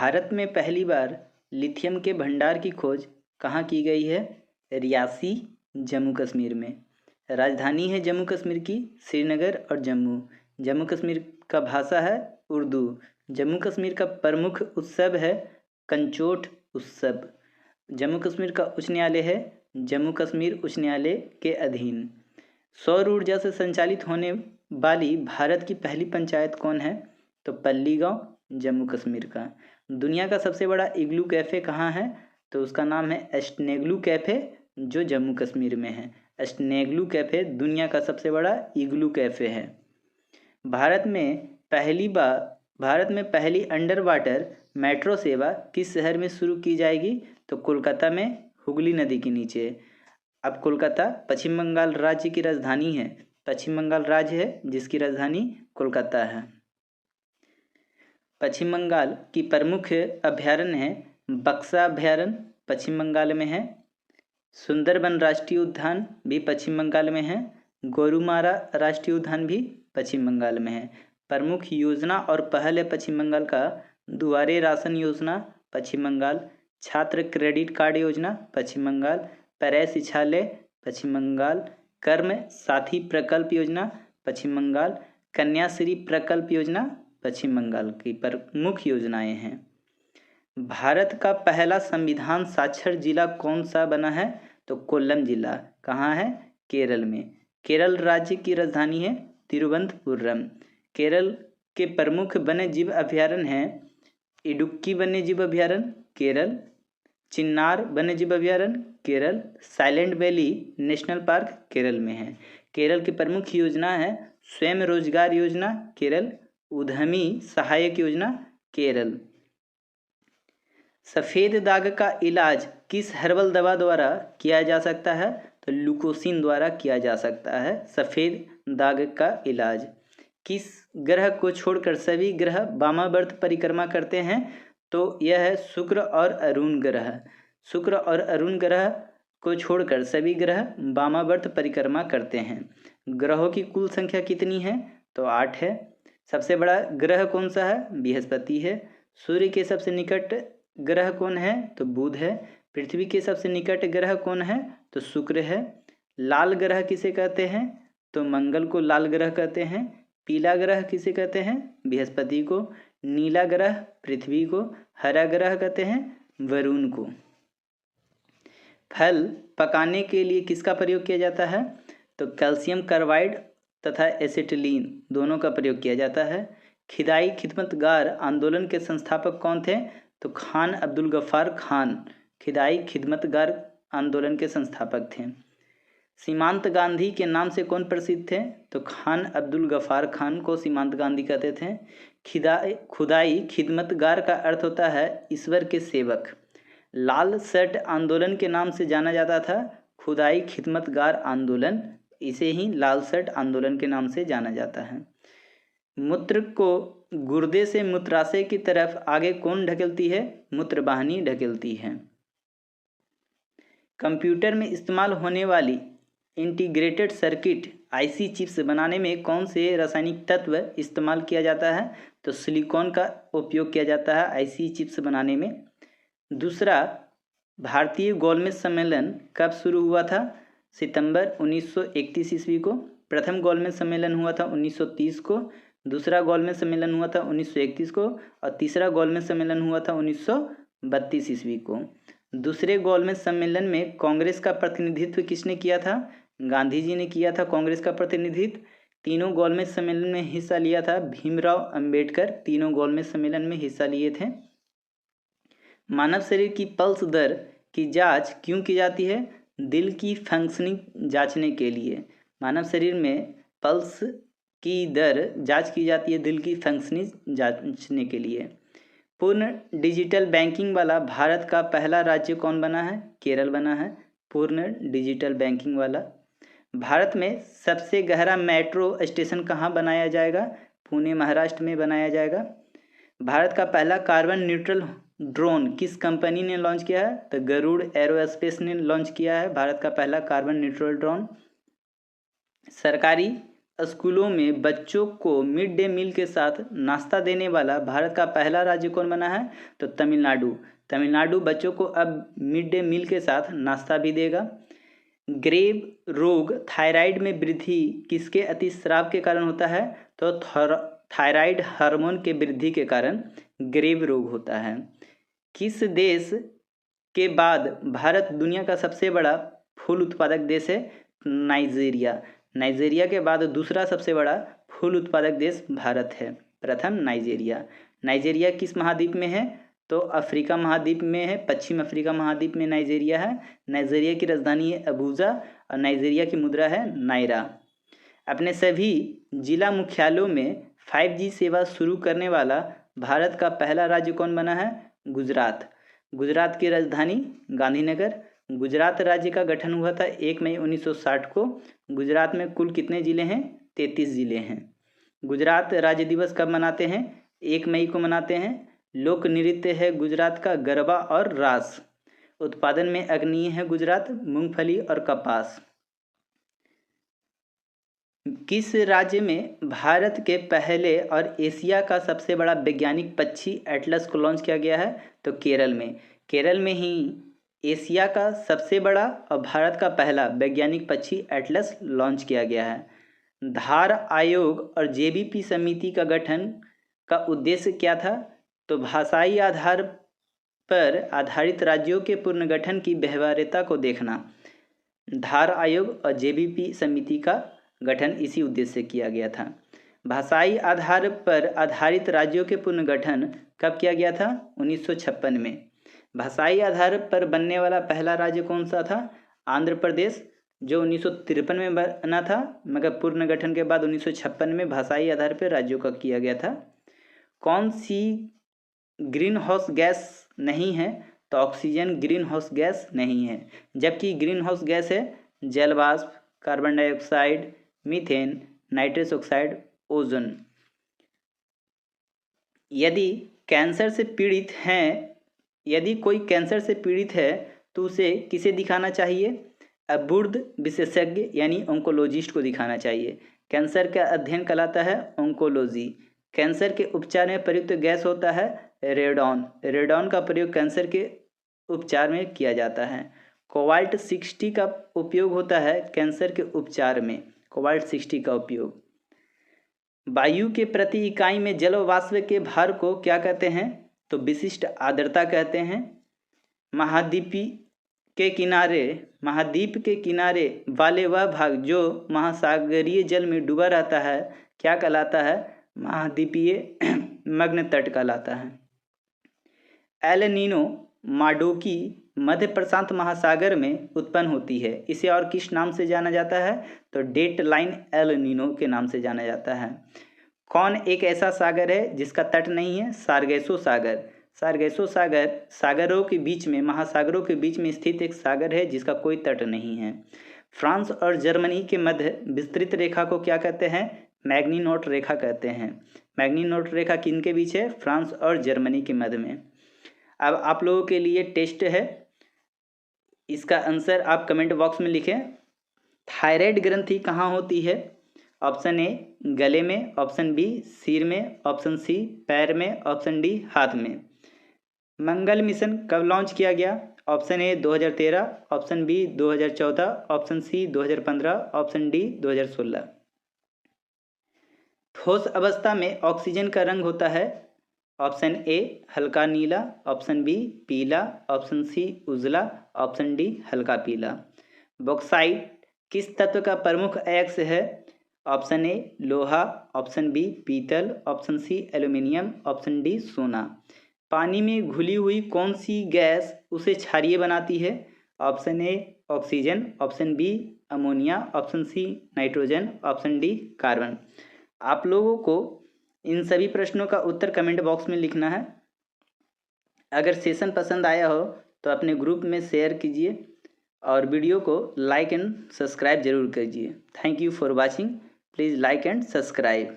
भारत में पहली बार लिथियम के भंडार की खोज कहाँ की गई है? रियासी, जम्मू कश्मीर में। राजधानी है जम्मू कश्मीर की श्रीनगर और जम्मू। जम्मू कश्मीर का भाषा है उर्दू। जम्मू कश्मीर का प्रमुख उत्सव है कंचोट उत्सव। जम्मू कश्मीर का उच्च न्यायालय है जम्मू कश्मीर उच्च न्यायालय के अधीन। सौर ऊर्जा से संचालित होने वाली भारत की पहली पंचायत कौन है? तो पल्ली गाँव, जम्मू कश्मीर का। दुनिया का सबसे बड़ा इग्लू कैफ़े कहाँ है? तो उसका नाम है एस्टनेग्लू कैफ़े, जो जम्मू कश्मीर में है। एस्टनेग्लू कैफ़े दुनिया का सबसे बड़ा इग्लू कैफ़े है। भारत में पहली अंडर वाटर मेट्रो सेवा किस शहर में शुरू की जाएगी? तो कोलकाता में, हुगली नदी के नीचे। अब कोलकाता पश्चिम बंगाल राज्य की राजधानी है। पश्चिम बंगाल राज्य है जिसकी राजधानी कोलकाता है। पश्चिम बंगाल की प्रमुख अभयारण्य है बक्सा अभयारण्य, पश्चिम बंगाल में है। सुंदरबन राष्ट्रीय उद्यान भी पश्चिम बंगाल में है। गोरुमारा राष्ट्रीय उद्यान भी पश्चिम बंगाल में है। प्रमुख योजना और पहल है पश्चिम बंगाल का दुआरे राशन योजना, पश्चिम बंगाल। छात्र क्रेडिट कार्ड योजना, पश्चिम बंगाल। परय शिक्षालय, पश्चिम बंगाल। कर्म साथी प्रकल्प योजना, पश्चिम बंगाल। कन्याश्री प्रकल्प योजना, पश्चिम बंगाल की प्रमुख योजनाएं हैं। भारत का पहला संविधान साक्षर जिला कौन सा बना है? तो कोल्लम जिला। कहाँ है? केरल में। केरल राज्य की राजधानी है तिरुवनंतपुरम। केरल के प्रमुख वन्य जीव अभयारण्य हैं इडुक्की वन्य जीव अभयारण्य, केरल। चिन्नार वन्य जीव अभयारण्य, Kerala. Silent valley national park Kerala में है। केरल की प्रमुख योजना है स्वयं रोजगार योजना, केरल। उद्यमी सहायक योजना, केरल। सफ़ेद दाग का इलाज किस हर्बल दवा द्वारा किया जा सकता है? तो लुकोसिन द्वारा किया जा सकता है सफ़ेद दाग का इलाज। किस ग्रह को छोड़कर सभी ग्रह वामावर्त परिक्रमा करते हैं? तो यह है शुक्र और अरुण ग्रह। शुक्र और अरुण ग्रह को छोड़कर सभी ग्रह वामावर्त परिक्रमा करते हैं। ग्रहों की कुल संख्या कितनी है? तो 8 है। सबसे बड़ा ग्रह कौन सा है? बृहस्पति है। सूर्य के सबसे निकट ग्रह कौन है? तो बुध है। पृथ्वी के सबसे निकट ग्रह कौन है? तो शुक्र है। लाल ग्रह किसे कहते हैं? तो मंगल को लाल ग्रह कहते हैं। पीला ग्रह किसे कहते हैं? बृहस्पति को। नीला ग्रह पृथ्वी को। हरा ग्रह कहते हैं वरुण को। फल पकाने के लिए किसका प्रयोग किया जाता है? तो कैल्शियम कार्बाइड तथा एसिटिलीन दोनों का प्रयोग किया जाता है। खिदाई खिदमतगार आंदोलन के संस्थापक कौन थे? तो खान अब्दुल गफ्फार खान खिदाई खिदमतगार आंदोलन के संस्थापक थे। सीमांत गांधी के नाम से कौन प्रसिद्ध थे? तो खान अब्दुल गफ्फार खान को सीमांत गांधी कहते थे। खुदाई खिदमतगार का अर्थ होता है ईश्वर के सेवक। लाल शर्ट आंदोलन के नाम से जाना जाता था खुदाई खिदमतगार आंदोलन, इसे ही लाल शर्ट आंदोलन के नाम से जाना जाता है। मूत्र को गुर्दे से मूत्राशय की तरफ आगे कौन ढकेलती है? मूत्रवाहिनी ढकेलती है। कंप्यूटर में इस्तेमाल होने वाली इंटीग्रेटेड सर्किट आईसी चिप्स बनाने में कौन से रासायनिक तत्व इस्तेमाल किया जाता है? तो सिलिकॉन का उपयोग किया जाता है आईसी चिप्स बनाने में। दूसरा भारतीय गोलमेज सम्मेलन कब शुरू हुआ था? सितंबर 1931 ईस्वी को। प्रथम गोलमेज सम्मेलन हुआ था 1930 को। दूसरा गोलमेज सम्मेलन हुआ था 1931 को और तीसरा गोलमेज सम्मेलन हुआ था 1932 ईस्वी को। दूसरे गोलमेज सम्मेलन में कांग्रेस का प्रतिनिधित्व किसने किया था? गांधी जी ने किया था कांग्रेस का प्रतिनिधित्व। तीनों गोलमेज सम्मेलन में हिस्सा लिया था भीमराव अंबेडकर, तीनों गोलमेज सम्मेलन में हिस्सा लिए थे। मानव शरीर की पल्स दर की जांच क्यों की जाती है? दिल की फंक्शनिंग जांचने के लिए। मानव शरीर में पल्स की दर जांच की जाती है दिल की फंक्शनिंग जांचने के लिए। पूर्ण डिजिटल बैंकिंग वाला भारत का पहला राज्य कौन बना है? केरल बना है पूर्ण डिजिटल बैंकिंग वाला। भारत में सबसे गहरा मेट्रो स्टेशन कहाँ बनाया जाएगा? पुणे महाराष्ट्र में बनाया जाएगा। भारत का पहला कार्बन न्यूट्रल ड्रोन किस कंपनी ने लॉन्च किया है? तो गरुड़ एरोस्पेस ने लॉन्च किया है भारत का पहला कार्बन न्यूट्रल ड्रोन। सरकारी स्कूलों में बच्चों को मिड डे मील के साथ नाश्ता देने वाला भारत का पहला राज्य कौन बना है? तो तमिलनाडु। तमिलनाडु बच्चों को अब मिड डे मील के साथ नाश्ता भी देगा। ग्रेव रोग थायराइड में वृद्धि किसके अतिस्राव के कारण होता है? तो थायराइड हार्मोन के वृद्धि के कारण ग्रेव रोग होता है। किस देश के बाद भारत दुनिया का सबसे बड़ा फूल उत्पादक देश है? नाइजीरिया। नाइजीरिया के बाद दूसरा सबसे बड़ा फूल उत्पादक देश भारत है, प्रथम नाइजीरिया। नाइजीरिया किस महाद्वीप में है? तो अफ्रीका महाद्वीप में है, पश्चिम अफ्रीका महाद्वीप में नाइजीरिया है। नाइजीरिया की राजधानी है अबूजा और नाइजीरिया की मुद्रा है नायरा। अपने सभी जिला मुख्यालयों में 5G सेवा शुरू करने वाला भारत का पहला राज्य कौन बना है? गुजरात। गुजरात की राजधानी गांधीनगर। गुजरात राज्य का गठन हुआ था 1 मई 1960 को। गुजरात में कुल कितने ज़िले हैं? 33 ज़िले हैं। गुजरात राज्य दिवस कब मनाते हैं? 1 मई को मनाते हैं। लोक नृत्य है गुजरात का गरबा और रास। उत्पादन में अग्रणीय है गुजरात, मूंगफली और कपास। किस राज्य में भारत के पहले और एशिया का सबसे बड़ा वैज्ञानिक पक्षी एटलस को लॉन्च किया गया है? तो केरल में। केरल में ही एशिया का सबसे बड़ा और भारत का पहला वैज्ञानिक पक्षी एटलस लॉन्च किया गया है। धार आयोग और जेबीपी समिति का गठन का उद्देश्य क्या था? तो भाषाई आधार पर आधारित राज्यों के पुनर्गठन की व्यवहार्यता को देखना। धार आयोग और जेबीपी समिति का गठन इसी उद्देश्य से किया गया था। भाषाई आधार पर आधारित राज्यों के पुनर्गठन कब किया गया था? 1956 में। भाषाई आधार पर बनने वाला पहला राज्य कौन सा था? आंध्र प्रदेश, जो 1953 में बना था, मगर पुनर्गठन के बाद 1956 में भाषाई आधार पर राज्यों का किया गया था। कौन सी ग्रीन हाउस गैस नहीं है? तो ऑक्सीजन ग्रीन हाउस गैस नहीं है, जबकि ग्रीन हाउस गैस है जल वाष्प, carbon dioxide, methane, nitrous oxide, ozone. यदि कोई कैंसर से पीड़ित है तो उसे किसे दिखाना चाहिए? अर्बुद विशेषज्ञ यानी ऑन्कोलॉजिस्ट को दिखाना चाहिए। कैंसर का अध्ययन कहलाता है ऑन्कोलॉजी। कैंसर के उपचार में प्रयुक्त गैस होता है रेडॉन। रेडॉन का प्रयोग कैंसर के उपचार में किया जाता है। कोबाल्ट 60 का उपयोग होता है कैंसर के उपचार में। कोबाल्ट 60 का उपयोग। वायु के प्रति इकाई में जल वाष्प के भार को क्या कहते हैं? तो विशिष्ट आर्द्रता कहते हैं। महाद्वीप के किनारे वाले वह भाग जो महासागरीय जल में डूबा रहता है क्या कहलाता है? महाद्वीपीय मग्न तट कहलाता है। एल नीनो माडोकी मध्य प्रशांत महासागर में उत्पन्न होती है। इसे और किस नाम से जाना जाता है? तो डेट लाइन एल नीनो के नाम से जाना जाता है। कौन एक ऐसा सागर है जिसका तट नहीं है? सार्गेसो सागर। सार्गेसो सागर सागरों के बीच में, महासागरों के बीच में स्थित एक सागर है जिसका कोई तट नहीं है। फ्रांस और जर्मनी के मध्य विस्तृत रेखा को क्या कहते हैं? मैग्नीनोट रेखा कहते हैं। मैग्नीनोट रेखा किनके बीच है? फ्रांस और जर्मनी के मध्य में। अब आप लोगों के लिए टेस्ट है, इसका आंसर आप कमेंट बॉक्स में लिखें। थायराइड ग्रंथि कहाँ होती है? ऑप्शन ए गले में, ऑप्शन बी सिर में, ऑप्शन सी पैर में, ऑप्शन डी हाथ में। मंगल मिशन कब लॉन्च किया गया? Option A 2013, option B 2014, option C 2015, option D 2016। ठोस अवस्था में ऑक्सीजन का रंग होता है? ऑप्शन ए हल्का नीला, ऑप्शन बी पीला, ऑप्शन सी उजला, ऑप्शन डी हल्का पीला। बॉक्साइट किस तत्व का प्रमुख अयस्क है? ऑप्शन ए लोहा, ऑप्शन बी पीतल, option C aluminium, option D सोना। पानी में घुली हुई कौन सी गैस उसे क्षारीय बनाती है? Option A oxygen, option B ammonia, option C nitrogen, option D carbon. आप लोगों को इन सभी प्रश्नों का उत्तर कमेंट बॉक्स में लिखना है। अगर सेशन पसंद आया हो तो अपने ग्रुप में शेयर कीजिए और वीडियो को लाइक एंड सब्सक्राइब जरूर कीजिए। Thank you for watching. Please like and subscribe.